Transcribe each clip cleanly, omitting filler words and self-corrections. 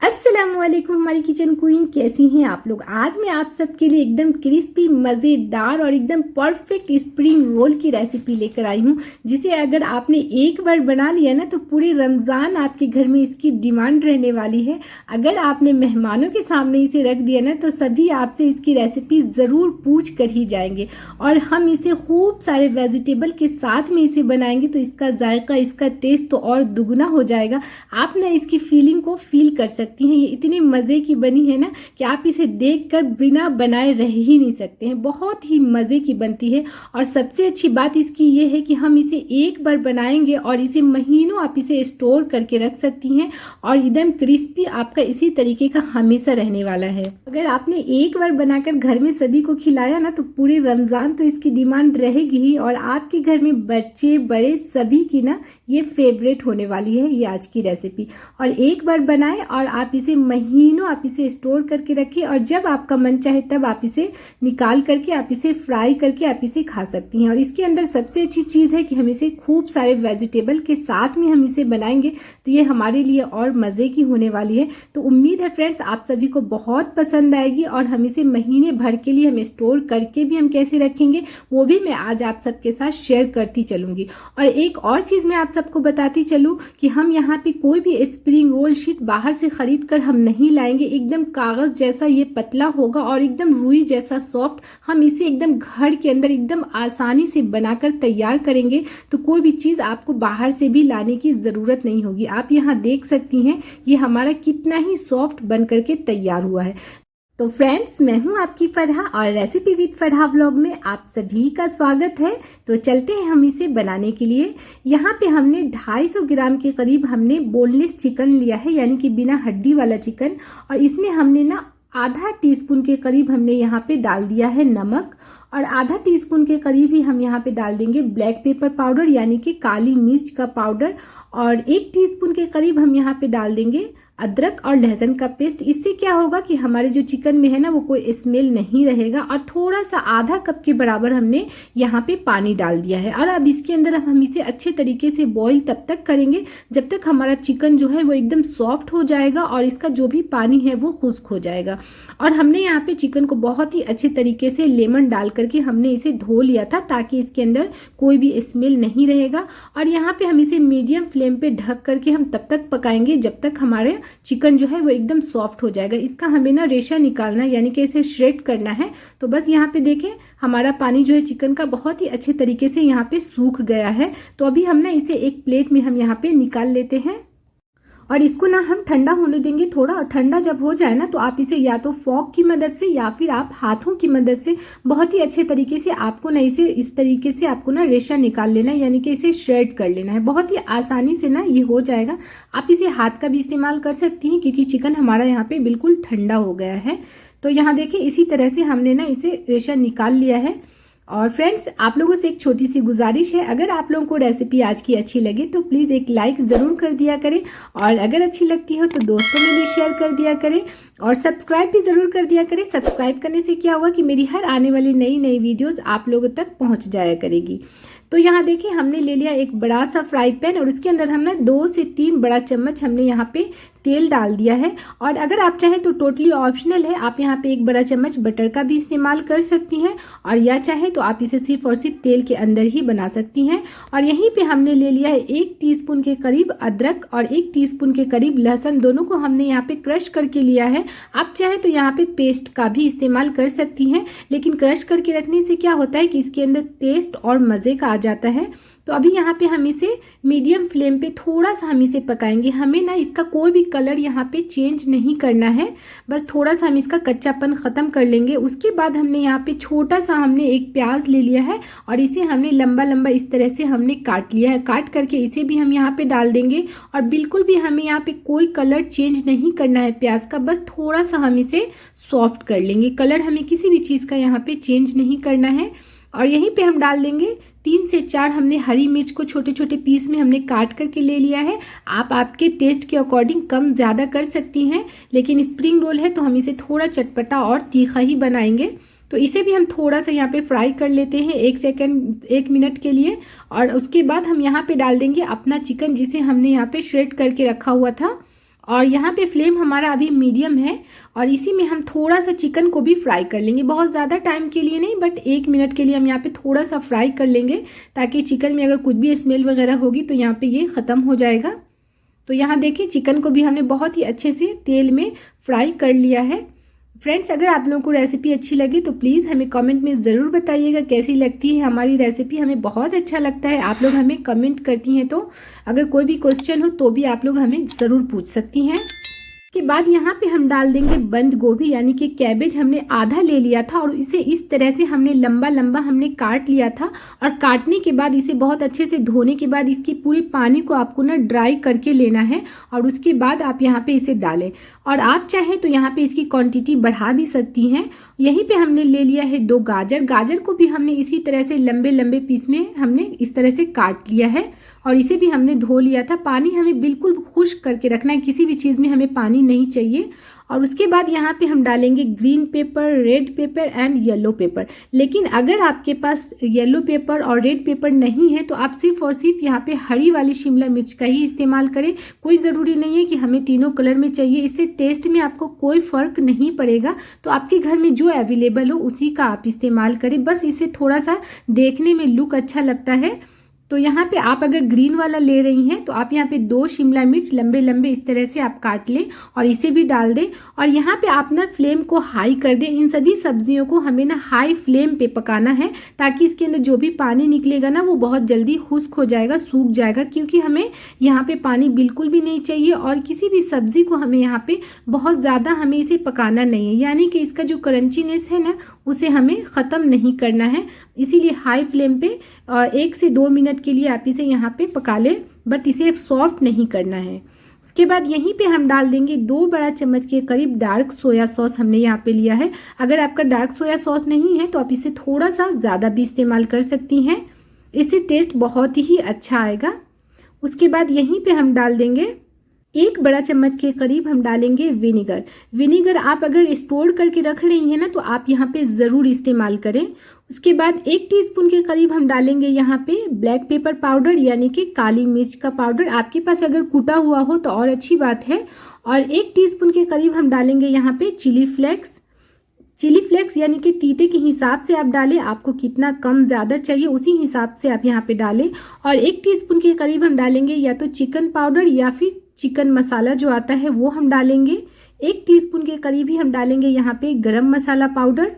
अस्सलामुअलैकुम हमारी kitchen queen, कैसी हैं आप लोग। आज मैं आप सबके लिए एकदम क्रिस्पी, मज़ेदार और एकदम परफेक्ट स्प्रिंग रोल की रेसिपी लेकर आई हूँ, जिसे अगर आपने एक बार बना लिया ना तो पूरे रमज़ान आपके घर में इसकी डिमांड रहने वाली है। अगर आपने मेहमानों के सामने इसे रख दिया ना तो सभी आपसे इसकी रेसिपी ज़रूर पूछ कर ही जाएंगे। और हम इसे खूब सारे वेजिटेबल के साथ में इसे बनाएंगे तो इसका जायका, इसका टेस्ट तो और दुगना हो जाएगा। आप ना इसकी फीलिंग को फील कर सकते हैं। ये इतनी मज़े की बनी है ना कि आप इसे देखकर बिना बनाए रह ही नहीं सकते हैं। बहुत ही मज़े की बनती है और सबसे अच्छी बात इसकी ये है कि हम इसे एक बार बनाएंगे और इसे महीनों आप इसे स्टोर करके रख सकती हैं और एकदम क्रिस्पी आपका इसी तरीके का हमेशा रहने वाला है। अगर आपने एक बार बनाकर घर में सभी को खिलाया ना तो पूरे रमज़ान तो इसकी डिमांड रहेगी ही और आपके घर में बच्चे बड़े सभी की ना ये फेवरेट होने वाली है ये आज की रेसिपी। और एक बार बनाएं और आप इसे महीनों आप इसे स्टोर करके रखें और जब आपका मन चाहे तब आप इसे निकाल करके आप इसे फ्राई करके आप इसे खा सकती हैं। और इसके अंदर सबसे अच्छी चीज़ है कि हम इसे खूब सारे वेजिटेबल के साथ में हम इसे बनाएंगे तो ये हमारे लिए और मज़े की होने वाली है। तो उम्मीद है फ्रेंड्स आप सभी को बहुत पसंद आएगी और हम इसे महीने भर के लिए हम स्टोर करके भी हम कैसे रखेंगे वो भी मैं आज आप सबके साथ शेयर करती चलूँगी। और एक और चीज़ मैं आप सबको बताती चलूँ कि हम यहाँ पे कोई भी स्प्रिंग रोल शीट बाहर से खरीद कर हम नहीं लाएंगे। एकदम कागज़ जैसा ये पतला होगा और एकदम रुई जैसा सॉफ्ट। हम इसे एकदम घर के अंदर एकदम आसानी से बनाकर तैयार करेंगे तो कोई भी चीज़ आपको बाहर से भी लाने की ज़रूरत नहीं होगी। आप यहाँ देख सकती हैं ये हमारा कितना ही सॉफ्ट बन करके तैयार हुआ है। तो फ्रेंड्स मैं हूं आपकी फरहा और रेसिपी विद फरहा व्लॉग में आप सभी का स्वागत है। तो चलते हैं हम इसे बनाने के लिए। यहाँ पे हमने 250 ग्राम के करीब हमने बोनलेस चिकन लिया है, यानी कि बिना हड्डी वाला चिकन। और इसमें हमने ना आधा टीस्पून के करीब हमने यहाँ पे डाल दिया है नमक और आधा टीस्पून के करीब ही हम यहाँ पे डाल देंगे ब्लैक पेपर पाउडर यानी कि काली मिर्च का पाउडर और 1 टीस्पून के करीब हम यहाँ पे डाल देंगे अदरक और लहसुन का पेस्ट। इससे क्या होगा कि हमारे जो चिकन में है ना वो कोई स्मेल नहीं रहेगा। और थोड़ा सा आधा कप के बराबर हमने यहाँ पे पानी डाल दिया है और अब इसके अंदर हम इसे अच्छे तरीके से बॉईल तब तक करेंगे जब तक हमारा चिकन जो है वो एकदम सॉफ्ट हो जाएगा और इसका जो भी पानी है वो खुश्क हो जाएगा। और हमने यहाँ पे चिकन को बहुत ही अच्छे तरीके से लेमन डाल करके हमने इसे धो लिया था ताकि इसके अंदर कोई भी स्मेल नहीं रहेगा। और यहाँ पे हम इसे मीडियम फ्लेम पे ढक करके हम तब तक पकाएंगे जब तक हमारे चिकन जो है वो एकदम सॉफ्ट हो जाएगा। इसका हमें ना रेशा निकालना है यानी कि इसे श्रेड करना है। तो बस यहाँ पे देखें हमारा पानी जो है चिकन का बहुत ही अच्छे तरीके से यहाँ पे सूख गया है। तो अभी हम ना इसे एक प्लेट में हम यहाँ पे निकाल लेते हैं और इसको ना हम ठंडा होने देंगे थोड़ा। और ठंडा जब हो जाए ना तो आप इसे या तो फॉक की मदद से या फिर आप हाथों की मदद से बहुत ही अच्छे तरीके से आपको ना इसे इस तरीके से आपको ना रेशा निकाल लेना है, यानी कि इसे श्रेड कर लेना है। बहुत ही आसानी से ना ये हो जाएगा। आप इसे हाथ का भी इस्तेमाल कर सकती हैं क्योंकि चिकन हमारा यहाँ पे बिल्कुल ठंडा हो गया है। तो यहाँ देखें इसी तरह से हमने ना इसे रेशा निकाल लिया है। और फ्रेंड्स आप लोगों से एक छोटी सी गुजारिश है, अगर आप लोगों को रेसिपी आज की अच्छी लगे तो प्लीज़ एक लाइक ज़रूर कर दिया करें और अगर अच्छी लगती हो तो दोस्तों में भी शेयर कर दिया करें और सब्सक्राइब भी ज़रूर कर दिया करें। सब्सक्राइब करने से क्या होगा कि मेरी हर आने वाली नई वीडियोस आप लोगों तक पहुंच जाया करेगी। तो यहाँ देखिए हमने ले लिया एक बड़ा सा फ्राई पैन और उसके अंदर हमने 2 से 3 बड़ा चम्मच हमने यहाँ पे तेल डाल दिया है। और अगर आप चाहें तो टोटली ऑप्शनल है, आप यहाँ पे 1 बड़ा चम्मच बटर का भी इस्तेमाल कर सकती हैं और या चाहे तो आप इसे सिर्फ और सिर्फ तेल के अंदर ही बना सकती हैं। और यहीं पे हमने ले लिया है 1 टीस्पून के करीब अदरक और 1 टीस्पून के करीब लहसुन, दोनों को हमने यहाँ पे क्रश करके लिया है। आप चाहे तो यहाँ पे पेस्ट का भी इस्तेमाल कर सकती हैं, लेकिन क्रश करके रखने से क्या होता है कि इसके अंदर टेस्ट और मज़े का आ जाता है। तो अभी यहाँ पे हम इसे मीडियम फ्लेम पे थोड़ा सा हम इसे पकाएंगे। हमें ना इसका कोई भी कलर यहाँ पे चेंज नहीं करना है, बस थोड़ा सा हम इसका कच्चापन ख़त्म कर लेंगे। उसके बाद हमने यहाँ पे छोटा सा हमने एक प्याज ले लिया है और इसे हमने लंबा लंबा इस तरह से हमने काट लिया है। काट करके इसे भी हम यहाँ पे डाल देंगे और बिल्कुल भी हमें यहाँ पे कोई कलर चेंज नहीं करना है प्याज का, बस थोड़ा सा हम इसे सॉफ्ट कर लेंगे। कलर हमें किसी भी चीज़ का यहाँ पे चेंज नहीं करना है। और यहीं पे हम डाल देंगे 3 से 4 हमने हरी मिर्च को छोटे छोटे पीस में हमने काट करके ले लिया है। आप आपके टेस्ट के अकॉर्डिंग कम ज़्यादा कर सकती हैं, लेकिन स्प्रिंग रोल है तो हम इसे थोड़ा चटपटा और तीखा ही बनाएंगे। तो इसे भी हम थोड़ा सा यहाँ पे फ्राई कर लेते हैं 1 मिनट के लिए। और उसके बाद हम यहाँ पे डाल देंगे अपना चिकन जिसे हमने यहाँ पे श्रेड करके रखा हुआ था और यहाँ पे फ्लेम हमारा अभी मीडियम है और इसी में हम थोड़ा सा चिकन को भी फ्राई कर लेंगे। बहुत ज़्यादा टाइम के लिए नहीं, बट 1 मिनट के लिए हम यहाँ पे थोड़ा सा फ्राई कर लेंगे, ताकि चिकन में अगर कुछ भी स्मेल वगैरह होगी तो यहाँ पे ये ख़त्म हो जाएगा। तो यहाँ देखिए चिकन को भी हमने बहुत ही अच्छे से तेल में फ्राई कर लिया है। फ्रेंड्स, अगर आप लोगों को रेसिपी अच्छी लगी तो प्लीज़ हमें कमेंट में ज़रूर बताइएगा कैसी लगती है हमारी रेसिपी। हमें बहुत अच्छा लगता है आप लोग हमें कमेंट करती हैं, तो अगर कोई भी क्वेश्चन हो तो भी आप लोग हमें ज़रूर पूछ सकती हैं। के बाद यहाँ पे हम डाल देंगे बंद गोभी, यानी कि कैबेज हमने आधा ले लिया था और इसे इस तरह से हमने लंबा लंबा हमने काट लिया था। और काटने के बाद इसे बहुत अच्छे से धोने के बाद इसकी पूरी पानी को आपको ना ड्राई करके लेना है और उसके बाद आप यहाँ पे इसे डालें। और आप चाहें तो यहाँ पे इसकी क्वांटिटी बढ़ा भी सकती हैं। यहीं पे हमने ले लिया है 2 गाजर। गाजर को भी हमने इसी तरह से लंबे लंबे पीस में हमने इस तरह से काट लिया है और इसे भी हमने धो लिया था। पानी हमें बिल्कुल खुश्क करके रखना है, किसी भी चीज़ में हमें पानी नहीं चाहिए। और उसके बाद यहाँ पे हम डालेंगे green pepper, red pepper and yellow paper. लेकिन अगर आपके पास येलो पेपर और रेड पेपर नहीं है तो आप सिर्फ और सिर्फ यहाँ पे हरी वाली शिमला मिर्च का ही इस्तेमाल करें। कोई ज़रूरी नहीं है कि हमें तीनों कलर में चाहिए, इससे टेस्ट में आपको कोई फ़र्क नहीं पड़ेगा। तो आपके घर में जो अवेलेबल हो उसी का आप इस्तेमाल करें, बस इससे थोड़ा सा देखने में लुक अच्छा लगता है। तो यहाँ पे आप अगर ग्रीन वाला ले रही हैं तो आप यहाँ पे 2 शिमला मिर्च लंबे लंबे इस तरह से आप काट लें और इसे भी डाल दें। और यहाँ पे आप ना फ्लेम को हाई कर दें। इन सभी सब्जियों को हमें ना हाई फ्लेम पे पकाना है, ताकि इसके अंदर जो भी पानी निकलेगा ना वो बहुत जल्दी खुश्क हो जाएगा, सूख जाएगा, क्योंकि हमें यहाँ पे पानी बिल्कुल भी नहीं चाहिए। और किसी भी सब्जी को हमें यहाँ पे बहुत ज़्यादा हमें इसे पकाना नहीं है, यानी कि इसका जो क्रंचीनेस है ना उसे हमें ख़त्म नहीं करना है। इसीलिए हाई फ्लेम पे 1 से 2 मिनट के लिए आप इसे यहाँ पे पका लें, बट इसे सॉफ्ट नहीं करना है। उसके बाद यहीं पे हम डाल देंगे 2 बड़ा चम्मच के करीब डार्क सोया सॉस हमने यहाँ पे लिया है। अगर आपका डार्क सोया सॉस नहीं है तो आप इसे थोड़ा सा ज़्यादा भी इस्तेमाल कर सकती हैं, इससे टेस्ट बहुत ही अच्छा आएगा। उसके बाद यहीं पे हम डाल देंगे 1 बड़ा चम्मच के करीब हम डालेंगे विनेगर। विनेगर आप अगर स्टोर करके रख रही हैं ना तो आप यहाँ पे ज़रूर इस्तेमाल करें। उसके बाद 1 टीस्पून के करीब हम डालेंगे यहाँ पे ब्लैक पेपर पाउडर, यानी कि काली मिर्च का पाउडर। आपके पास अगर कूटा हुआ हो तो और अच्छी बात है। और 1 टीस्पून के करीब हम डालेंगे यहाँ पे चिली फ्लेक्स। चिली फ्लेक्स यानी कि तीते के हिसाब से आप डालें, आपको कितना कम ज़्यादा चाहिए उसी हिसाब से आप यहाँ पे डालें। और 1 टीस्पून के करीब हम डालेंगे या तो चिकन पाउडर या फिर चिकन मसाला जो आता है वो हम डालेंगे। 1 टीस्पून के करीब ही हम डालेंगे यहाँ पे गरम मसाला पाउडर,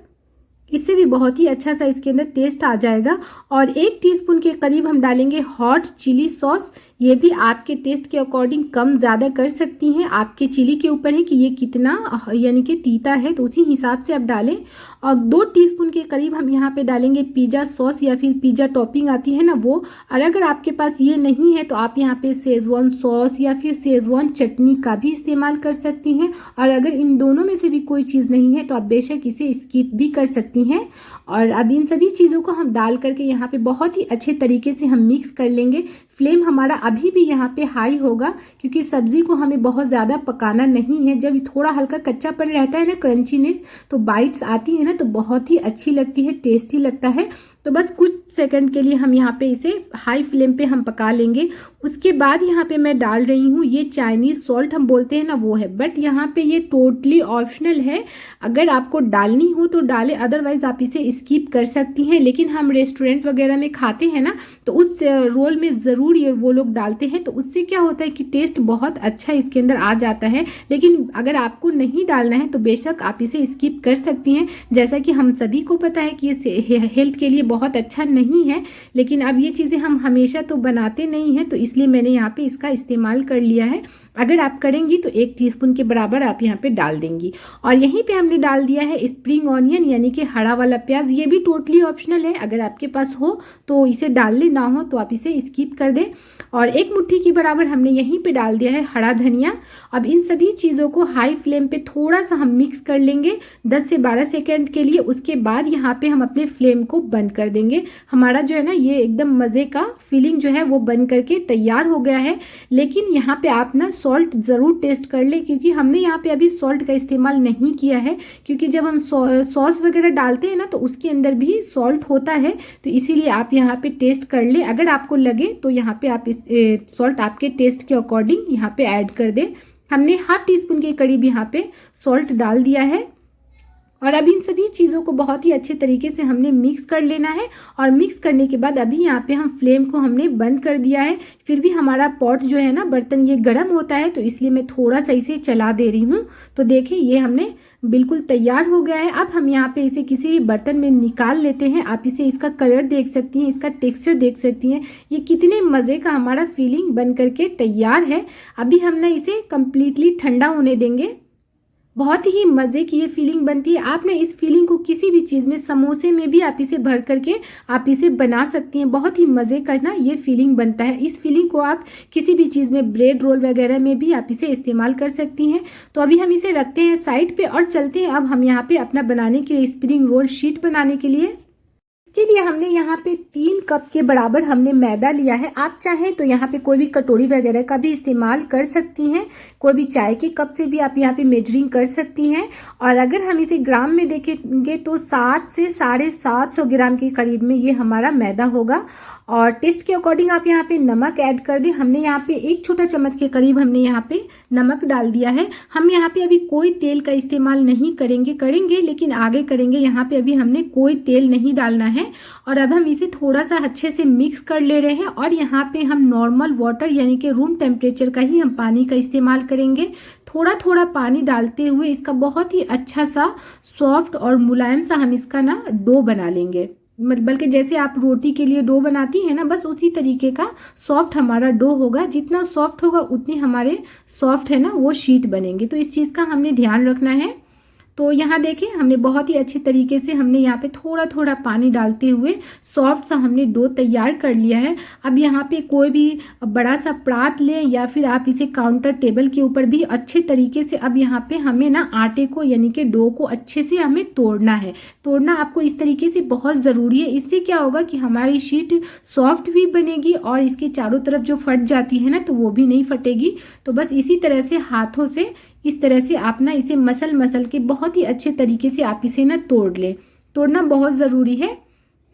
इससे भी बहुत ही अच्छा सा इसके अंदर टेस्ट आ जाएगा। और 1 टीस्पून के करीब हम डालेंगे हॉट चिली सॉस। ये भी आपके टेस्ट के अकॉर्डिंग कम ज़्यादा कर सकती हैं, आपके चिली के ऊपर है कि ये कितना यानी कि तीता है, तो उसी हिसाब से आप डालें। और 2 टीस्पून के करीब हम यहाँ पे डालेंगे पिज़्ज़ा सॉस या फिर पिज़्ज़ा टॉपिंग आती है ना वो। और अगर आपके पास ये नहीं है तो आप यहाँ पे शेजवान सॉस या फिर शेजवान चटनी का भी इस्तेमाल कर सकती हैं। और अगर इन दोनों में से भी कोई चीज़ नहीं है तो आप बेशक इसे स्किप भी कर सकती हैं। और अब इन सभी चीज़ों को हम डाल करके यहाँ पे बहुत ही अच्छे तरीके से हम मिक्स कर लेंगे। फ्लेम हमारा अभी भी यहाँ पे हाई होगा, क्योंकि सब्जी को हमें बहुत ज़्यादा पकाना नहीं है। जब थोड़ा हल्का कच्चापन रहता है ना, क्रंचीनेस, तो बाइट्स आती है ना तो बहुत ही अच्छी लगती है, टेस्टी लगता है। तो बस कुछ सेकंड के लिए हम यहाँ पे इसे हाई फ्लेम पे हम पका लेंगे। उसके बाद यहाँ पे मैं डाल रही हूँ ये चाइनीज़ सॉल्ट हम बोलते हैं ना वो है, बट यहाँ पे ये टोटली ऑप्शनल है। अगर आपको डालनी हो तो डालें, अदरवाइज आप इसे स्किप कर सकती हैं। लेकिन हम रेस्टोरेंट वगैरह में खाते हैं ना तो उस रोल में ज़रूर ये वो लोग डालते हैं, तो उससे क्या होता है कि टेस्ट बहुत अच्छा इसके अंदर आ जाता है। लेकिन अगर आपको नहीं डालना है तो बेशक आप इसे स्किप कर सकती हैं। जैसा कि हम सभी को पता है कि ये हेल्थ के लिए बहुत अच्छा नहीं है, लेकिन अब ये चीज़ें हम हमेशा तो बनाते नहीं हैं, तो इसलिए मैंने यहाँ पे इसका इस्तेमाल कर लिया है। अगर आप करेंगी तो 1 टीस्पून के बराबर आप यहाँ पे डाल देंगी। और यहीं पे हमने डाल दिया है स्प्रिंग ऑनियन, यानी कि हरा वाला प्याज। ये भी टोटली ऑप्शनल है, अगर आपके पास हो तो इसे डाल ले, ना हो तो आप इसे स्किप कर दें। और 1 मुट्ठी के बराबर हमने यहीं पे डाल दिया है हरा धनिया। अब इन सभी चीज़ों को हाई फ्लेम पे थोड़ा सा हम मिक्स कर लेंगे 10 से 12 सेकेंड के लिए। उसके बाद यहाँ पे हम अपने फ्लेम को बंद कर देंगे। हमारा जो है ना ये एकदम मज़े का फीलिंग जो है वो बन करके तैयार हो गया है। लेकिन यहाँ पे आप ना सॉल्ट ज़रूर टेस्ट कर ले, क्योंकि हमने यहाँ पे अभी सॉल्ट का इस्तेमाल नहीं किया है, क्योंकि जब हम सॉस वगैरह डालते हैं ना तो उसके अंदर भी सॉल्ट होता है, तो इसीलिए आप यहाँ पे टेस्ट कर ले। अगर आपको लगे तो यहाँ पे आप सॉल्ट आपके टेस्ट के अकॉर्डिंग यहाँ पे ऐड कर दें। हमने हाफ टी स्पून के करीब यहाँ पे सॉल्ट डाल दिया है और अब इन सभी चीज़ों को बहुत ही अच्छे तरीके से हमने मिक्स कर लेना है। और मिक्स करने के बाद अभी यहाँ पे हम फ्लेम को हमने बंद कर दिया है। फिर भी हमारा पॉट जो है ना, बर्तन ये गर्म होता है, तो इसलिए मैं थोड़ा सा इसे चला दे रही हूँ। तो देखिए ये हमने बिल्कुल तैयार हो गया है। अब हम यहाँ पे इसे किसी भी बर्तन में निकाल लेते हैं। आप इसे इसका कलर देख सकती हैं, इसका टेक्सचर देख सकती हैं, ये कितने मज़े का हमारा फीलिंग बन करके तैयार है। अभी हम ना इसे कम्प्लीटली ठंडा होने देंगे। बहुत ही मज़े की ये फीलिंग बनती है। आपने इस फीलिंग को किसी भी चीज़ में, समोसे में भी आप इसे भर करके आप इसे बना सकती हैं। बहुत ही मज़े का ना ये फीलिंग बनता है। इस फीलिंग को आप किसी भी चीज़ में, ब्रेड रोल वगैरह में भी आप इसे इस्तेमाल कर सकती हैं। तो अभी हम इसे रखते हैं साइड पे और चलते हैं अब हम यहाँ पे अपना बनाने के लिए स्प्रिंग रोल शीट बनाने के लिए। इसके लिए हमने यहाँ पे 3 कप के बराबर हमने मैदा लिया है। आप चाहें तो यहाँ पे कोई भी कटोरी वगैरह का भी इस्तेमाल कर सकती हैं। कोई भी चाय के कप से भी आप यहाँ पे मेजरिंग कर सकती हैं। और अगर हम इसे ग्राम में देखेंगे तो 7 से 750 ग्राम के करीब में ये हमारा मैदा होगा। और टेस्ट के अकॉर्डिंग आप यहाँ पे नमक ऐड कर दें। हमने यहाँ पे 1 छोटा चम्मच के करीब हमने यहाँ पे नमक डाल दिया है। हम यहाँ पे अभी कोई तेल का इस्तेमाल नहीं करेंगे लेकिन आगे करेंगे। यहाँ पे अभी हमने कोई तेल नहीं डालना है। और अब हम इसे थोड़ा सा अच्छे से मिक्स कर ले रहे हैं। और यहाँ पे हम नॉर्मल वाटर यानी कि रूम टेम्परेचर का ही हम पानी का इस्तेमाल करेंगे। थोड़ा थोड़ा पानी डालते हुए इसका बहुत ही अच्छा सा सॉफ्ट और मुलायम सा हम इसका ना डो बना लेंगे। बल्कि जैसे आप रोटी के लिए डो बनाती हैं ना, बस उसी तरीके का सॉफ्ट हमारा डो होगा। जितना सॉफ्ट होगा उतनी हमारे सॉफ्ट है ना वो शीट बनेंगे। तो इस चीज़ का हमने ध्यान रखना है। तो यहाँ देखें हमने बहुत ही अच्छे तरीके से हमने यहाँ पे थोड़ा थोड़ा पानी डालते हुए सॉफ्ट सा हमने डो तैयार कर लिया है। अब यहाँ पे कोई भी बड़ा सा परात लें या फिर आप इसे काउंटर टेबल के ऊपर भी अच्छे तरीके से, अब यहाँ पे हमें ना आटे को यानी कि डो को अच्छे से हमें तोड़ना है। तोड़ना आपको इस तरीके से बहुत ज़रूरी है। इससे क्या होगा कि हमारी शीट सॉफ्ट भी बनेगी और इसके चारों तरफ जो फट जाती है ना तो वो भी नहीं फटेगी। तो बस इसी तरह से हाथों से इस तरह से आप ना इसे मसल के बहुत ही अच्छे तरीके से आप इसे ना तोड़ लें। तोड़ना बहुत ज़रूरी है।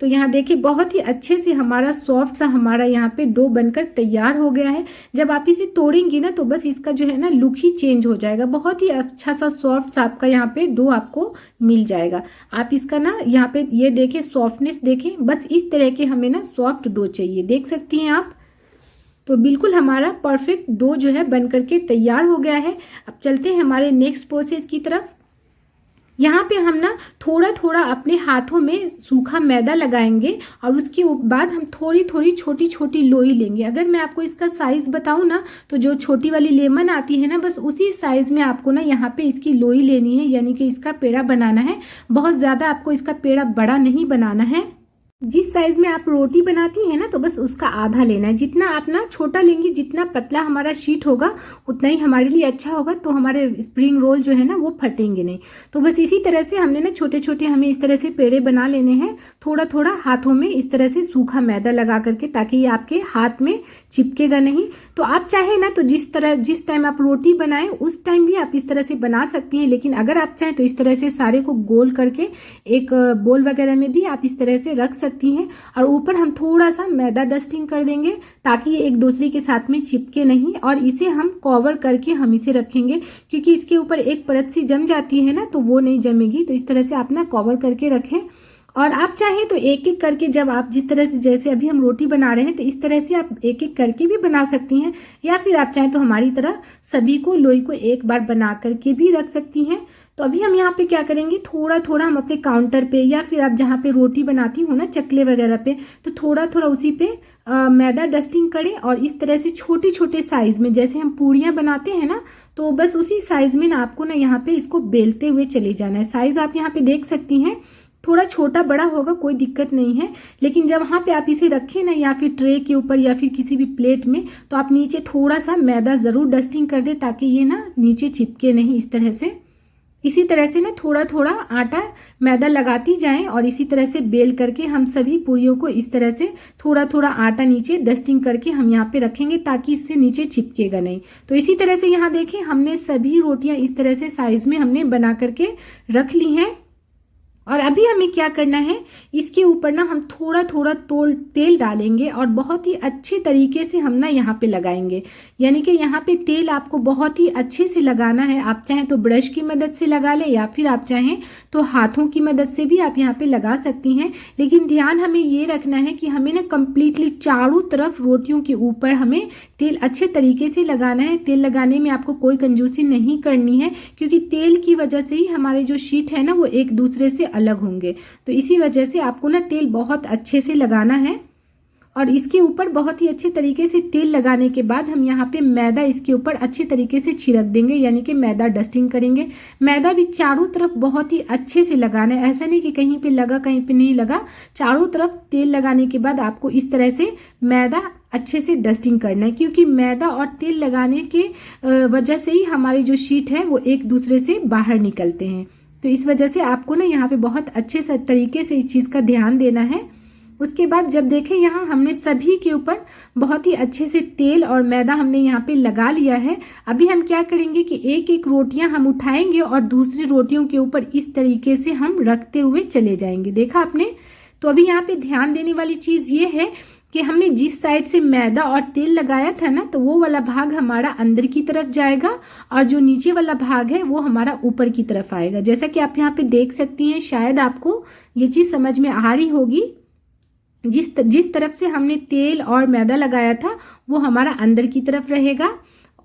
तो यहाँ देखिए बहुत ही अच्छे से हमारा सॉफ्ट सा हमारा यहाँ पे डो बनकर तैयार हो गया है। जब आप इसे तोड़ेंगी ना तो बस इसका जो है ना लुक ही चेंज हो जाएगा। बहुत ही अच्छा सा सॉफ्ट सा आपका यहाँ पे डो आपको मिल जाएगा। आप इसका ना यहाँ पे ये देखें, सॉफ्टनेस देखें, बस इस तरह के हमें ना सॉफ्ट डो चाहिए। देख सकती हैं आप। तो बिल्कुल हमारा परफेक्ट डो जो है बन करके तैयार हो गया है। अब चलते हैं हमारे नेक्स्ट प्रोसेस की तरफ। यहाँ पे हम ना थोड़ा थोड़ा अपने हाथों में सूखा मैदा लगाएंगे और उसके बाद हम थोड़ी थोड़ी छोटी छोटी लोई लेंगे। अगर मैं आपको इसका साइज़ बताऊँ ना तो जो छोटी वाली लेमन आती है ना, बस उसी साइज़ में आपको ना यहाँ पे इसकी लोई लेनी है, यानी कि इसका पेड़ा बनाना है। बहुत ज़्यादा आपको इसका पेड़ा बड़ा नहीं बनाना है। जिस साइज में आप रोटी बनाती हैं ना तो बस उसका आधा लेना है। जितना आप ना छोटा लेंगे, जितना पतला हमारा शीट होगा उतना ही हमारे लिए अच्छा होगा। तो हमारे स्प्रिंग रोल जो है ना वो फटेंगे नहीं। तो बस इसी तरह से हमने ना छोटे छोटे हमें इस तरह से पेड़े बना लेने हैं। थोड़ा थोड़ा हाथों में इस तरह से सूखा मैदा लगा करके, ताकि ये आपके हाथ में चिपकेगा नहीं। तो आप चाहे ना तो जिस टाइम आप रोटी बनाएं उस टाइम भी आप इस तरह से बना सकती हैं। लेकिन अगर आप चाहें तो इस तरह से सारे को गोल करके एक बोल वगैरह में भी आप इस तरह से रख सकती हैं। और ऊपर हम थोड़ा सा मैदा डस्टिंग कर देंगे ताकि ये एक दूसरे के साथ में चिपके नहीं। और इसे हम कवर करके हम इसे रखेंगे, क्योंकि इसके ऊपर एक परत सी जम जाती है ना तो वो नहीं जमेगी। तो इस तरह से आप ना कवर करके रखें। और आप चाहें तो एक एक करके, जब आप जिस तरह से, जैसे अभी हम रोटी बना रहे हैं तो इस तरह से आप एक एक करके भी बना सकती हैं। या फिर आप चाहें तो हमारी तरह सभी को लोई को एक बार बना करके भी रख सकती हैं। तो अभी हम यहाँ पे क्या करेंगे, थोड़ा थोड़ा हम अपने काउंटर पे या फिर आप जहाँ पे रोटी बनाती हो ना चकले वगैरह पे, तो थोड़ा थोड़ा उसी पे मैदा डस्टिंग करें। और इस तरह से छोटे छोटे साइज में, जैसे हम पूड़ियाँ बनाते हैं ना, तो बस उसी साइज में ना आपको ना यहाँ पे इसको बेलते हुए चले जाना है। साइज आप यहाँ पे देख सकती हैं, थोड़ा छोटा बड़ा होगा कोई दिक्कत नहीं है। लेकिन जब वहाँ पे आप इसे रखें ना, या फिर ट्रे के ऊपर या फिर किसी भी प्लेट में, तो आप नीचे थोड़ा सा मैदा ज़रूर डस्टिंग कर दें ताकि ये ना नीचे चिपके नहीं। इस तरह से, इसी तरह से ना थोड़ा थोड़ा आटा मैदा लगाती जाएं और इसी तरह से बेल करके हम सभी पूरियों को इस तरह से थोड़ा थोड़ा आटा नीचे डस्टिंग करके हम यहाँ पे रखेंगे ताकि इससे नीचे चिपकेगा नहीं। तो इसी तरह से यहाँ देखें हमने सभी रोटियां इस तरह से साइज में हमने बना करके रख ली हैं। और अभी हमें क्या करना है, इसके ऊपर ना हम थोड़ा थोड़ा तेल डालेंगे और बहुत ही अच्छे तरीके से हम ना यहाँ पे लगाएंगे। यानी कि यहाँ पे तेल आपको बहुत ही अच्छे से लगाना है। आप चाहें तो ब्रश की मदद से लगा लें या फिर आप चाहें तो हाथों की मदद से भी आप यहाँ पे लगा सकती हैं। लेकिन ध्यान हमें ये रखना है कि हमें ना कम्प्लीटली चारों तरफ रोटियों के ऊपर हमें तेल अच्छे तरीके से लगाना है। तेल लगाने में आपको कोई कंजूसी नहीं करनी है, क्योंकि तेल की वजह से ही हमारे जो शीट है ना वो एक दूसरे से अलग होंगे। तो इसी वजह से आपको ना तेल बहुत अच्छे से लगाना है। और इसके ऊपर बहुत ही अच्छे तरीके से तेल लगाने के बाद हम यहाँ पे मैदा इसके ऊपर अच्छे तरीके से छिड़क देंगे, यानी कि मैदा डस्टिंग करेंगे। मैदा भी चारों तरफ बहुत ही अच्छे से लगाना है, ऐसा नहीं कि कहीं पे लगा कहीं पे नहीं लगा। चारों तरफ तेल लगाने के बाद आपको इस तरह से मैदा अच्छे से डस्टिंग करना है, क्योंकि मैदा और तेल लगाने के वजह से ही हमारी जो शीट है वो एक दूसरे से बाहर निकलते हैं। तो इस वजह से आपको ना यहाँ पे बहुत अच्छे से तरीके से इस चीज़ का ध्यान देना है। उसके बाद जब देखें यहाँ हमने सभी के ऊपर बहुत ही अच्छे से तेल और मैदा हमने यहाँ पे लगा लिया है। अभी हम क्या करेंगे कि एक एक रोटियां हम उठाएंगे और दूसरी रोटियों के ऊपर इस तरीके से हम रखते हुए चले जाएंगे। देखा आपने? तो अभी यहाँ पे ध्यान देने वाली चीज़ ये है कि हमने जिस साइड से मैदा और तेल लगाया था ना, तो वो वाला भाग हमारा अंदर की तरफ जाएगा और जो नीचे वाला भाग है वो हमारा ऊपर की तरफ आएगा। जैसा कि आप यहाँ पे देख सकती हैं, शायद आपको ये चीज़ समझ में आ रही होगी। जिस तरफ से हमने तेल और मैदा लगाया था वो हमारा अंदर की तरफ रहेगा।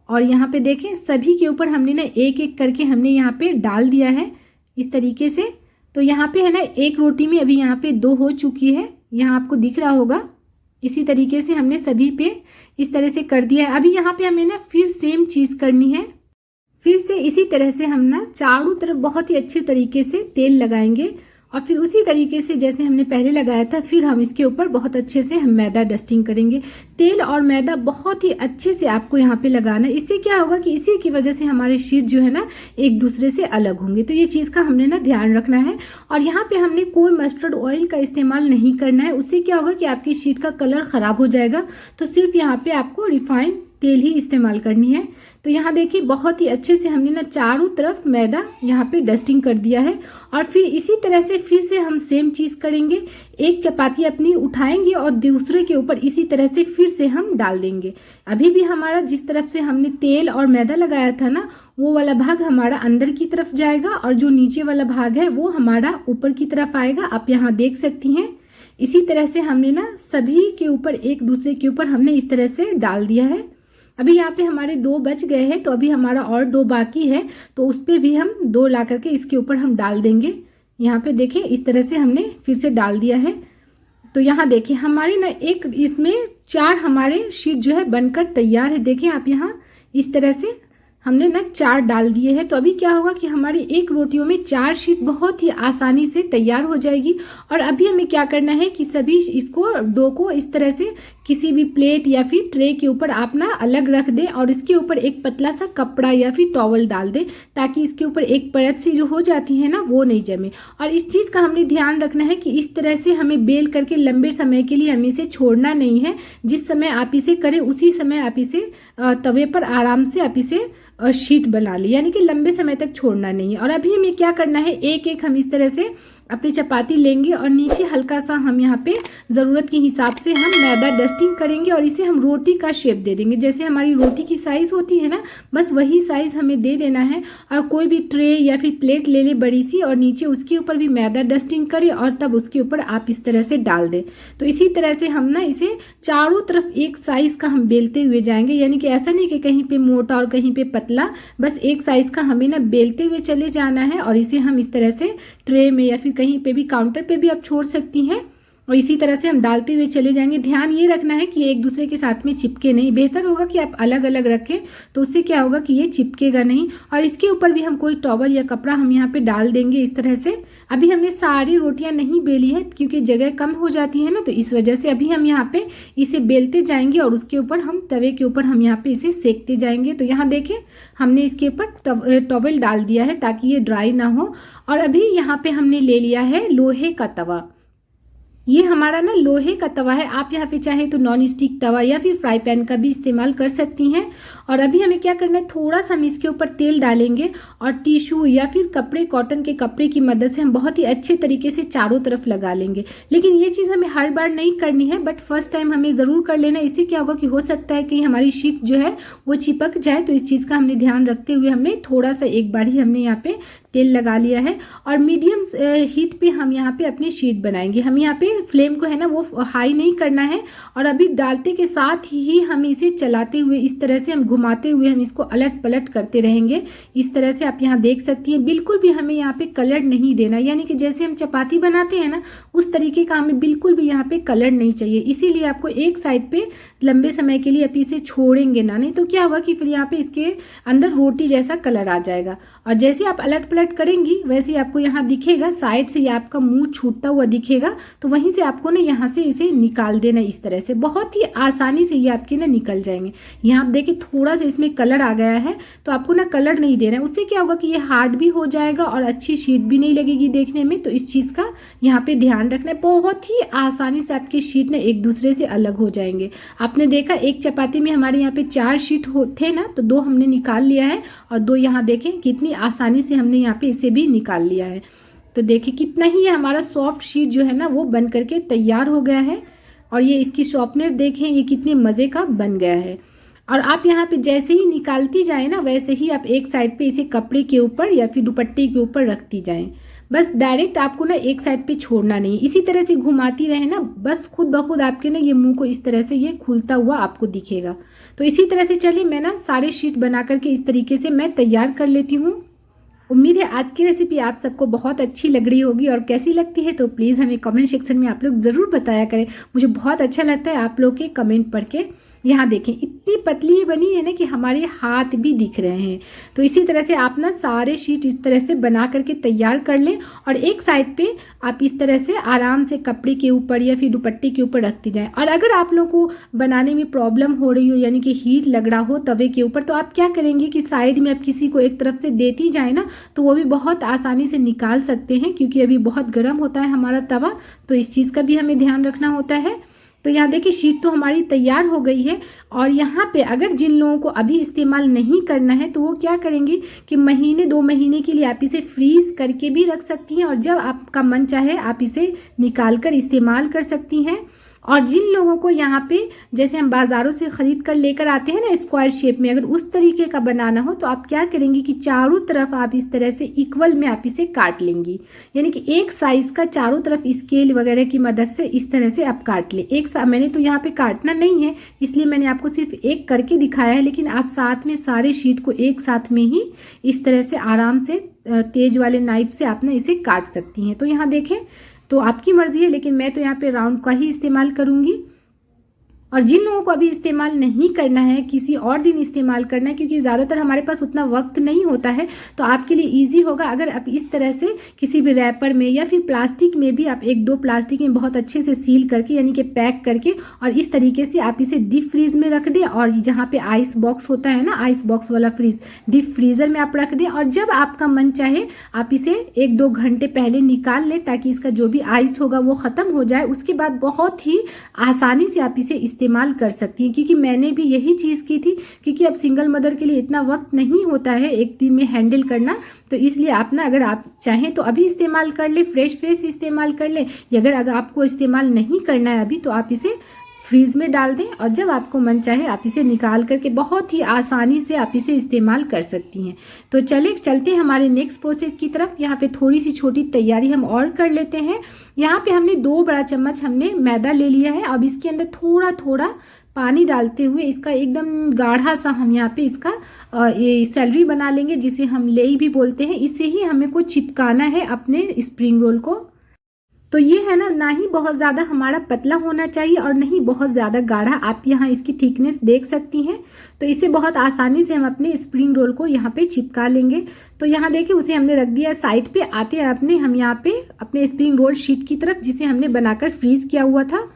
और यहाँ पे देखें सभी के ऊपर हमने ना एक एक करके हमने यहाँ पे डाल दिया है इस तरीके से। तो यहाँ पे है ना एक रोटी में अभी यहाँ पे 2 हो चुकी है, यहाँ आपको दिख रहा होगा। इसी तरीके से हमने सभी पे इस तरह से कर दिया है। अभी यहाँ पे हमें ना फिर सेम चीज़ करनी है। फिर से इसी तरह से हम ना चारों तरफ बहुत ही अच्छे तरीके से तेल लगाएंगे और फिर उसी तरीके से जैसे हमने पहले लगाया था फिर हम इसके ऊपर बहुत अच्छे से हम मैदा डस्टिंग करेंगे। तेल और मैदा बहुत ही अच्छे से आपको यहाँ पे लगाना है। इससे क्या होगा कि इसी की वजह से हमारे शीट जो है ना एक दूसरे से अलग होंगे। तो ये चीज़ का हमने ना ध्यान रखना है। और यहाँ पे हमने कोई मस्टर्ड ऑयल का इस्तेमाल नहीं करना है, उससे क्या होगा कि आपकी शीट का कलर ख़राब हो जाएगा। तो सिर्फ यहाँ पे आपको रिफाइंड तेल ही इस्तेमाल करनी है। तो यहाँ देखिए बहुत ही अच्छे से हमने ना चारों तरफ मैदा यहाँ पे डस्टिंग कर दिया है। और फिर इसी तरह से फिर से हम सेम चीज़ करेंगे। एक चपाती अपनी उठाएंगे और दूसरे के ऊपर इसी तरह से फिर से हम डाल देंगे। अभी भी हमारा जिस तरफ से हमने तेल और मैदा लगाया था ना वो वाला भाग हमारा अंदर की तरफ जाएगा और जो नीचे वाला भाग है वो हमारा ऊपर की तरफ आएगा। आप यहाँ देख सकती हैं। इसी तरह से हमने ना सभी के ऊपर एक दूसरे के ऊपर हमने इस तरह से डाल दिया है। अभी यहाँ पे हमारे 2 बच गए हैं, तो अभी हमारा और 2 बाकी है, तो उस पर भी हम 2 ला करके इसके ऊपर हम डाल देंगे। यहाँ पे देखें इस तरह से हमने फिर से डाल दिया है। तो यहाँ देखिए हमारी ना एक इसमें 4 हमारे शीट जो है बनकर तैयार है। देखें आप यहाँ इस तरह से हमने ना 4 डाल दिए हैं। तो अभी क्या होगा कि हमारी एक रोटियों में 4 शीट बहुत ही आसानी से तैयार हो जाएगी। और अभी हमें क्या करना है कि सभी इसको डो को इस तरह से किसी भी प्लेट या फिर ट्रे के ऊपर आप ना अलग रख दें और इसके ऊपर एक पतला सा कपड़ा या फिर टॉवल डाल दें, ताकि इसके ऊपर एक परत सी जो हो जाती है ना वो नहीं जमे। और इस चीज़ का हमने ध्यान रखना है कि इस तरह से हमें बेल करके लंबे समय के लिए हमें इसे छोड़ना नहीं है। जिस समय आप इसे करें उसी समय आप इसे तवे पर आराम से आप इसे शीट बना ली, यानी कि लंबे समय तक छोड़ना नहीं है। और अभी हमें क्या करना है, एक एक हम इस तरह से अपनी चपाती लेंगे और नीचे हल्का सा हम यहाँ पे ज़रूरत के हिसाब से हम मैदा डस्टिंग करेंगे और इसे हम रोटी का शेप दे देंगे। जैसे हमारी रोटी की साइज़ होती है ना, बस वही साइज़ हमें दे देना है। और कोई भी ट्रे या फिर प्लेट ले ले बड़ी सी और नीचे उसके ऊपर भी मैदा डस्टिंग करें और तब उसके ऊपर आप इस तरह से डाल दें। तो इसी तरह से हम ना इसे चारों तरफ एक साइज़ का हम बेलते हुए जाएंगे, यानी कि ऐसा नहीं कि कहीं पे मोटा और कहीं पे पतला, बस एक साइज़ का हमें ना बेलते हुए चले जाना है। और इसे हम इस तरह से ट्रे में या फिर कहीं पे भी काउंटर पे भी आप छोड़ सकती हैं और इसी तरह से हम डालते हुए चले जाएंगे। ध्यान ये रखना है कि एक दूसरे के साथ में चिपके नहीं। बेहतर होगा कि आप अलग अलग रखें, तो उससे क्या होगा कि ये चिपकेगा नहीं। और इसके ऊपर भी हम कोई टॉवल या कपड़ा हम यहाँ पे डाल देंगे इस तरह से। अभी हमने सारी रोटियां नहीं बेली है क्योंकि जगह कम हो जाती है ना, तो इस वजह से अभी हम यहाँ पे इसे बेलते जाएंगे और उसके ऊपर हम तवे के ऊपर हम यहाँ पे इसे सेकते जाएंगे। तो यहाँ देखें हमने इसके ऊपर टॉवल डाल दिया है ताकि ये ड्राई ना हो। और अभी यहाँ पे हमने ले लिया है लोहे का तवा। ये हमारा ना लोहे का तवा है। आप यहाँ पे चाहे तो नॉन स्टिक तवा या फिर फ्राई पैन का भी इस्तेमाल कर सकती हैं। और अभी हमें क्या करना है, थोड़ा सा हम इसके ऊपर तेल डालेंगे और टिश्यू या फिर कपड़े, कॉटन के कपड़े की मदद से हम बहुत ही अच्छे तरीके से चारों तरफ लगा लेंगे। लेकिन ये चीज़ हमें हर बार नहीं करनी है, बट फर्स्ट टाइम हमें ज़रूर कर लेना। इससे क्या होगा कि हो सकता है कि हमारी शीट जो है वो चिपक जाए, तो इस चीज़ का हमने ध्यान रखते हुए हमने थोड़ा सा एक बार ही हमने यहाँ पे तेल लगा लिया है। और मीडियम हीट पे हम यहाँ पे अपनी शीट बनाएंगे। हम यहाँ पे फ्लेम को है ना वो हाई नहीं करना है, और अभी डालते के साथ ही हम इसे चलाते हुए इस तरह से हम घुमाते हुए हम इसको अलट पलट करते रहेंगे। इस तरह से आप यहाँ देख सकती हैं, बिल्कुल भी हमें यहाँ पे कलर नहीं देना, यानी कि जैसे हम चपाती बनाते हैं ना उस तरीके का हमें बिल्कुल भी यहाँ पे कलर नहीं चाहिए। इसीलिए आपको एक साइड पे लंबे समय के लिए आप इसे छोड़ेंगे ना, नहीं तो क्या होगा कि फिर यहाँ पे इसके अंदर रोटी जैसा कलर आ जाएगा। और जैसे आप अलट पलट करेंगी वैसे ही आपको यहाँ दिखेगा, साइड से या आपका मुंह छूटता हुआ दिखेगा, तो वहीं से आपको ना यहाँ से इसे निकाल देना। इस तरह से बहुत ही आसानी से ये आपके ना निकल जाएंगे। यहाँ आप देखिए थोड़ा सा इसमें कलर आ गया है, तो आपको ना कलर नहीं देना है। उससे क्या होगा कि ये हार्ड भी हो जाएगा और अच्छी शीट भी नहीं लगेगी देखने में। तो इस चीज़ का यहाँ पे ध्यान रखना है। बहुत ही आसानी से आपकी शीट ना एक दूसरे से अलग हो जाएंगे। आपने देखा एक चपाती में हमारे यहाँ पे 4 शीट थे ना, तो 2 हमने निकाल लिया है और 2 यहाँ देखें कितनी आसानी से हमने यहाँ पे इसे भी निकाल लिया है। तो देखिए कितना ही हमारा सॉफ्ट शीट जो है ना वो बन करके तैयार हो गया है। और ये इसकी शॉर्पनर देखें ये कितने मज़े का बन गया है। और आप यहाँ पे जैसे ही निकालती जाए ना वैसे ही आप एक साइड पे इसे कपड़े के ऊपर या फिर दुपट्टे के ऊपर रखती जाएं। बस डायरेक्ट आपको ना एक साइड पे छोड़ना नहीं, इसी तरह से घुमाती रहे ना, बस खुद ब खुद आपके ना ये मुंह को इस तरह से ये खुलता हुआ आपको दिखेगा। तो इसी तरह से चलिए मैं ना सारे शीट बना करके इस तरीके से मैं तैयार कर लेती हूँ। उम्मीद है आज की रेसिपी आप सबको बहुत अच्छी लग रही होगी, और कैसी लगती है तो प्लीज़ हमें कमेंट सेक्शन में आप लोग ज़रूर बताया करें। मुझे बहुत अच्छा लगता है आप लोग के कमेंट पढ़ के। यहाँ देखें इतनी पतली ये बनी है ना कि हमारे हाथ भी दिख रहे हैं। तो इसी तरह से आप ना सारे शीट इस तरह से बना करके तैयार कर लें, और एक साइड पे आप इस तरह से आराम से कपड़े के ऊपर या फिर दुपट्टे के ऊपर रखती जाएं। और अगर आप लोगों को बनाने में प्रॉब्लम हो रही हो, यानी कि हीट लग रहा हो तवे के ऊपर, तो आप क्या करेंगे कि साइड में आप किसी को एक तरफ से देती जाए ना, तो वो भी बहुत आसानी से निकाल सकते हैं, क्योंकि अभी बहुत गर्म होता है हमारा तवा। तो इस चीज़ का भी हमें ध्यान रखना होता है। तो यहाँ देखिए शीट तो हमारी तैयार हो गई है। और यहाँ पे अगर जिन लोगों को अभी इस्तेमाल नहीं करना है तो वो क्या करेंगे कि महीने 2 महीने के लिए आप इसे फ्रीज करके भी रख सकती हैं, और जब आपका मन चाहे आप इसे निकाल कर इस्तेमाल कर सकती हैं। और जिन लोगों को यहाँ पे जैसे हम बाज़ारों से ख़रीद कर लेकर आते हैं ना स्क्वायर शेप में, अगर उस तरीके का बनाना हो तो आप क्या करेंगे कि चारों तरफ आप इस तरह से इक्वल में आप इसे काट लेंगी, यानी कि एक साइज़ का चारों तरफ स्केल वगैरह की मदद से इस तरह से आप काट लें। मैंने तो यहाँ पे काटना नहीं है, इसलिए मैंने आपको सिर्फ एक करके दिखाया है, लेकिन आप साथ में सारे शीट को एक साथ में ही इस तरह से आराम से तेज वाले नाइफ से आप ना इसे काट सकती हैं। तो यहाँ देखें, तो आपकी मर्जी है, लेकिन मैं तो यहाँ पे राउंड का ही इस्तेमाल करूँगी। और जिन लोगों को अभी इस्तेमाल नहीं करना है, किसी और दिन इस्तेमाल करना है, क्योंकि ज़्यादातर हमारे पास उतना वक्त नहीं होता है, तो आपके लिए इजी होगा अगर आप इस तरह से किसी भी रैपर में या फिर प्लास्टिक में भी आप 1-2 प्लास्टिक में बहुत अच्छे से सील करके यानी कि पैक करके और इस तरीके से आप इसे डीप फ्रीज में रख दें। और जहाँ पे आइस बॉक्स होता है ना, आइस बॉक्स वाला फ्रीज, डीप फ्रीजर में आप रख दें, और जब आपका मन चाहे आप इसे 1-2 घंटे पहले निकाल लें, ताकि इसका जो भी आइस होगा वो ख़त्म हो जाए। उसके बाद बहुत ही आसानी से आप इसे इस्तेमाल कर सकती हैं, क्योंकि मैंने भी यही चीज़ की थी, क्योंकि अब सिंगल मदर के लिए इतना वक्त नहीं होता है एक दिन में हैंडल करना। तो इसलिए आप ना अगर आप चाहें तो अभी इस्तेमाल कर ले, फ्रेश इस्तेमाल कर ले, या अगर आपको इस्तेमाल नहीं करना है अभी तो आप इसे फ्रीज में डाल दें, और जब आपको मन चाहे आप इसे निकाल करके बहुत ही आसानी से आप इसे इस्तेमाल कर सकती हैं। तो चलते हैं हमारे नेक्स्ट प्रोसेस की तरफ। यहाँ पे थोड़ी सी छोटी तैयारी हम और कर लेते हैं। यहाँ पे हमने 2 बड़ा चम्मच हमने मैदा ले लिया है। अब इसके अंदर थोड़ा थोड़ा पानी डालते हुए इसका एकदम गाढ़ा सा हम यहाँ पे इसका ये सैलरी बना लेंगे, जिसे हम लेई भी बोलते हैं। इससे ही हमें को चिपकाना है अपने स्प्रिंग रोल को। तो ये है ना ही बहुत ज़्यादा हमारा पतला होना चाहिए और नहीं बहुत ज़्यादा गाढ़ा। आप यहाँ इसकी थिकनेस देख सकती हैं। तो इसे बहुत आसानी से हम अपने स्प्रिंग रोल को यहाँ पे चिपका लेंगे। तो यहाँ देखिए उसे हमने रख दिया साइड पे। आते हैं हम यहाँ पे अपने स्प्रिंग रोल शीट की तरफ, जिसे हमने बनाकर फ्रीज किया हुआ था।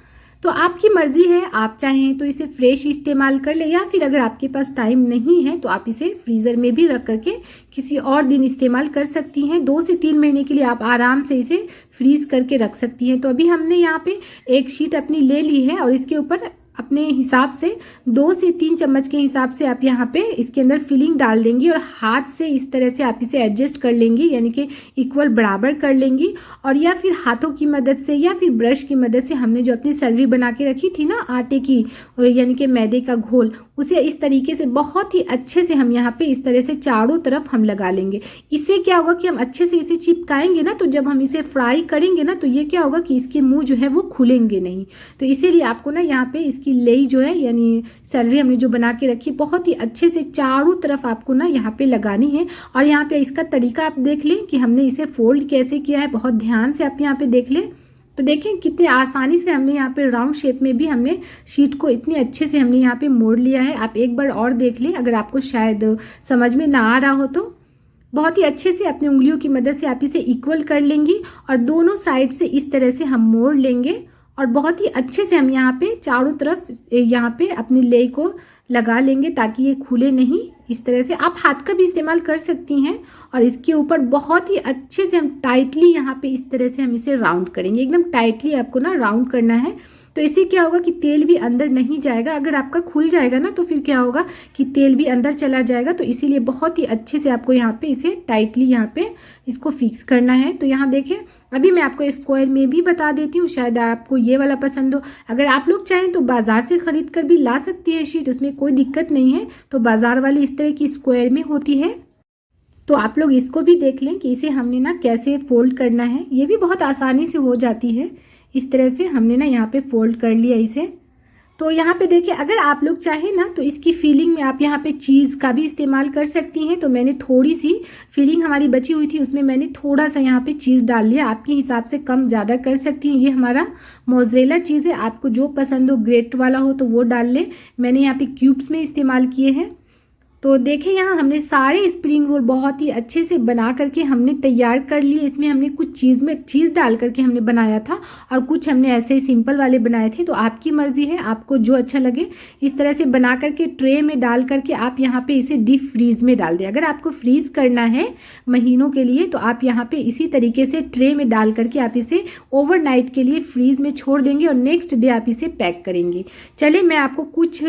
तो आपकी मर्जी है, आप चाहें तो इसे फ्रेश इस्तेमाल कर ले, या फिर अगर आपके पास टाइम नहीं है तो आप इसे फ्रीज़र में भी रख करके किसी और दिन इस्तेमाल कर सकती हैं। 2 से 3 महीने के लिए आप आराम से इसे फ्रीज करके रख सकती हैं। तो अभी हमने यहाँ पे एक शीट अपनी ले ली है और इसके ऊपर अपने हिसाब से 2 से 3 चम्मच के हिसाब से आप यहाँ पे इसके अंदर फिलिंग डाल देंगी और हाथ से इस तरह से आप इसे एडजस्ट कर लेंगी, यानी कि इक्वल बराबर कर लेंगी। और या फिर हाथों की मदद से या फिर ब्रश की मदद से हमने जो अपनी सैलरी बना के रखी थी ना आटे की, यानी कि मैदे का घोल, उसे इस तरीके से बहुत ही अच्छे से हम यहाँ पे इस तरह से चारों तरफ हम लगा लेंगे। इससे क्या होगा कि हम अच्छे से इसे चिपकाएंगे ना, तो जब हम इसे फ्राई करेंगे ना तो ये क्या होगा कि इसके मुंह जो है वो खुलेंगे नहीं। तो इसीलिए आपको ना यहाँ पे इसकी लेई जो है, यानी सैलरी हमने जो बना के रखी, बहुत ही अच्छे से चारों तरफ आपको ना यहाँ पे लगानी है। और यहाँ पे इसका तरीका आप देख लें कि हमने इसे फोल्ड कैसे किया है, बहुत ध्यान से आप यहाँ पे देख लें। तो देखें कितने आसानी से हमने यहाँ पे राउंड शेप में भी हमने शीट को इतने अच्छे से हमने यहाँ पे मोड़ लिया है। आप एक बार और देख लें, अगर आपको शायद समझ में ना आ रहा हो तो। बहुत ही अच्छे से अपनी उंगलियों की मदद से आप इसे इक्वल कर लेंगी और दोनों साइड से इस तरह से हम मोड़ लेंगे और बहुत ही अच्छे से हम यहाँ पे चारों तरफ यहाँ पे अपनी लेई को लगा लेंगे ताकि ये खुले नहीं। इस तरह से आप हाथ का भी इस्तेमाल कर सकती हैं और इसके ऊपर बहुत ही अच्छे से हम टाइटली यहाँ पे इस तरह से हम इसे राउंड करेंगे। एकदम टाइटली आपको ना राउंड करना है। तो इससे क्या होगा कि तेल भी अंदर नहीं जाएगा। अगर आपका खुल जाएगा ना तो फिर क्या होगा कि तेल भी अंदर चला जाएगा। तो इसीलिए बहुत ही अच्छे से आपको यहाँ पे इसे टाइटली यहाँ पे इसको फिक्स करना है। तो यहाँ देखें, अभी मैं आपको स्क्वायर में भी बता देती हूँ, शायद आपको ये वाला पसंद हो। अगर आप लोग चाहें तो बाजार से खरीद कर भी ला सकती है शीट, उसमें कोई दिक्कत नहीं है। तो बाजार वाली इस तरह की स्क्वायर में होती है, तो आप लोग इसको भी देख लें कि इसे हमने ना कैसे फोल्ड करना है। ये भी बहुत आसानी से हो जाती है। इस तरह से हमने ना यहाँ पे फोल्ड कर लिया इसे। तो यहाँ पे देखिए, अगर आप लोग चाहें ना तो इसकी फीलिंग में आप यहाँ पे चीज़ का भी इस्तेमाल कर सकती हैं। तो मैंने थोड़ी सी फीलिंग हमारी बची हुई थी, उसमें मैंने थोड़ा सा यहाँ पे चीज़ डाल लिया। आपके हिसाब से कम ज़्यादा कर सकती हैं। ये हमारा मोज़रेला चीज़ है, आपको जो पसंद हो, ग्रेट वाला हो तो वो डाल लें। मैंने यहाँ पे क्यूब्स में इस्तेमाल किए हैं। तो देखें, यहाँ हमने सारे स्प्रिंग रोल बहुत ही अच्छे से बना करके हमने तैयार कर लिए। इसमें हमने कुछ चीज़ डाल करके हमने बनाया था और कुछ हमने ऐसे ही सिंपल वाले बनाए थे। तो आपकी मर्जी है, आपको जो अच्छा लगे इस तरह से बना करके ट्रे में डाल करके आप यहाँ पे इसे डीप फ्रीज में डाल दें। अगर आपको फ्रीज करना है महीनों के लिए तो आप यहाँ पे इसी तरीके से ट्रे में डाल करके आप इसे ओवरनाइट के लिए फ्रीज में छोड़ देंगे और नेक्स्ट डे आप इसे पैक करेंगे। चलिए मैं आपको कुछ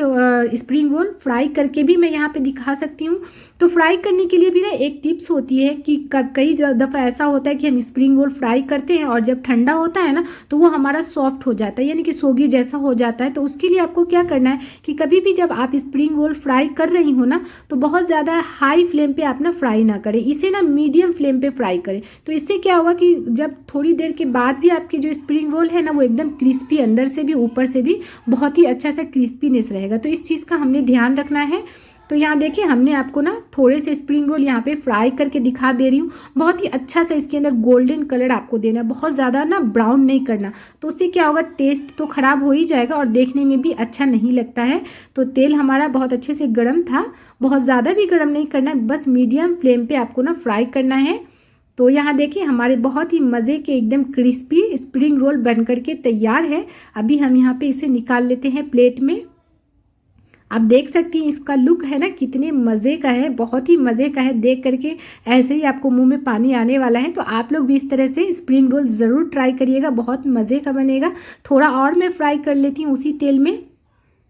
स्प्रिंग रोल फ्राई करके भी मैं यहाँ पे दिखा सकती हूँ। तो फ्राई करने के लिए भी ना एक टिप्स होती है कि कई दफ़ा ऐसा होता है कि हम स्प्रिंग रोल फ्राई करते हैं और जब ठंडा होता है ना तो वो हमारा सॉफ्ट हो जाता है, यानी कि सोगी जैसा हो जाता है। तो उसके लिए आपको क्या करना है कि कभी भी जब आप स्प्रिंग रोल फ्राई कर रही हो ना तो बहुत ज़्यादा हाई फ्लेम पे आप ना फ्राई ना करें, इसे ना मीडियम फ्लेम पे फ्राई करें। तो इससे क्या होगा कि जब थोड़ी देर के बाद भी आपके जो स्प्रिंग रोल है ना वो एकदम क्रिस्पी, अंदर से भी ऊपर से भी बहुत ही अच्छा सा क्रिस्पीनेस रहेगा। तो इस चीज़ का हमने ध्यान रखना है। तो यहाँ देखिए, हमने आपको ना थोड़े से स्प्रिंग रोल यहाँ पे फ्राई करके दिखा दे रही हूँ। बहुत ही अच्छा सा इसके अंदर गोल्डन कलर आपको देना है, बहुत ज़्यादा ना ब्राउन नहीं करना। तो उससे क्या होगा, टेस्ट तो ख़राब हो ही जाएगा और देखने में भी अच्छा नहीं लगता है। तो तेल हमारा बहुत अच्छे से गर्म था, बहुत ज़्यादा भी गर्म नहीं करना, बस मीडियम फ्लेम पर आपको ना फ्राई करना है। तो यहाँ देखिए, हमारे बहुत ही मज़े के एकदम क्रिस्पी स्प्रिंग रोल बन करके तैयार है। अभी हम यहाँ पे इसे निकाल लेते हैं प्लेट में। आप देख सकती हैं इसका लुक है ना कितने मज़े का है, बहुत ही मज़े का है। देख करके ऐसे ही आपको मुंह में पानी आने वाला है। तो आप लोग भी इस तरह से स्प्रिंग रोल ज़रूर ट्राई करिएगा, बहुत मज़े का बनेगा। थोड़ा और मैं फ्राई कर लेती हूँ उसी तेल में।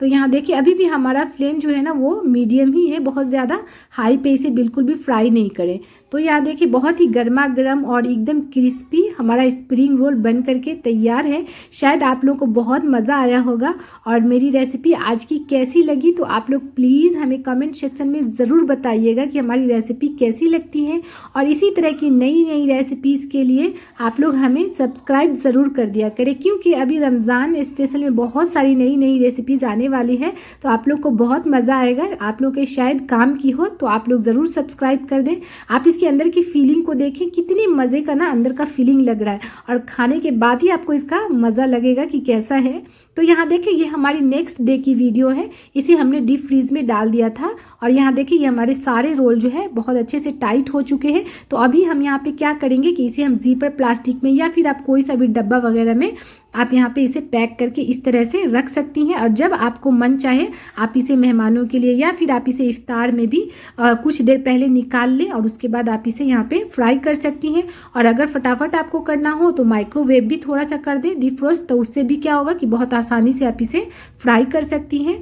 तो यहाँ देखिए, अभी भी हमारा फ्लेम जो है ना वो मीडियम ही है, बहुत ज़्यादा हाई पे इसे बिल्कुल भी फ्राई नहीं करें। तो यहाँ देखिए, बहुत ही गर्मा गर्म और एकदम क्रिस्पी हमारा स्प्रिंग रोल बन करके तैयार है। शायद आप लोगों को बहुत मज़ा आया होगा। और मेरी रेसिपी आज की कैसी लगी तो आप लोग प्लीज़ हमें कमेंट सेक्शन में ज़रूर बताइएगा कि हमारी रेसिपी कैसी लगती है। और इसी तरह की नई नई रेसिपीज़ के लिए आप लोग हमें सब्सक्राइब ज़रूर कर दिया करें, क्योंकि अभी रमज़ान स्पेशल में बहुत सारी नई नई रेसिपीज़ आने वाली है। तो आप लोग को बहुत मज़ा आएगा। आप लोग के शायद काम की हो तो आप लोग ज़रूर सब्सक्राइब कर दें। आप इसके अंदर की फीलिंग को देखें, कितनी मज़े का ना अंदर का फीलिंग लग रहा है और खाने के बाद ही आपको इसका मज़ा लगेगा कि कैसा है। तो यहाँ देखिए, ये हमारी नेक्स्ट डे की वीडियो है। इसे हमने डीप फ्रीज में डाल दिया था और यहाँ देखिए, ये हमारे सारे रोल जो है बहुत अच्छे से टाइट हो चुके हैं। तो अभी हम यहाँ पे क्या करेंगे कि इसे हम जीपर प्लास्टिक में या फिर आप कोई सा भी डब्बा वगैरह में आप यहाँ पे इसे पैक करके इस तरह से रख सकती हैं। और जब आपको मन चाहे आप इसे मेहमानों के लिए या फिर आप इसे इफ्तार में भी कुछ देर पहले निकाल लें और उसके बाद आप इसे यहाँ पे फ्राई कर सकती हैं। और अगर फटाफट आपको करना हो तो माइक्रोवेव भी थोड़ा सा कर दें डिफ्रोस्ट, तो उससे भी क्या होगा कि बहुत आसानी से आप इसे फ्राई कर सकती हैं।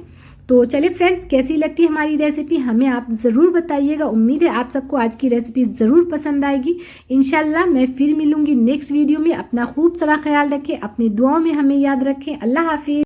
तो चलिए फ्रेंड्स, कैसी लगती है हमारी रेसिपी हमें आप ज़रूर बताइएगा। उम्मीद है आप सबको आज की रेसिपी ज़रूर पसंद आएगी। इंशाल्लाह मैं फिर मिलूंगी नेक्स्ट वीडियो में। अपना खूब सारा ख्याल रखें, अपनी दुआओं में हमें याद रखें। अल्लाह हाफिज़।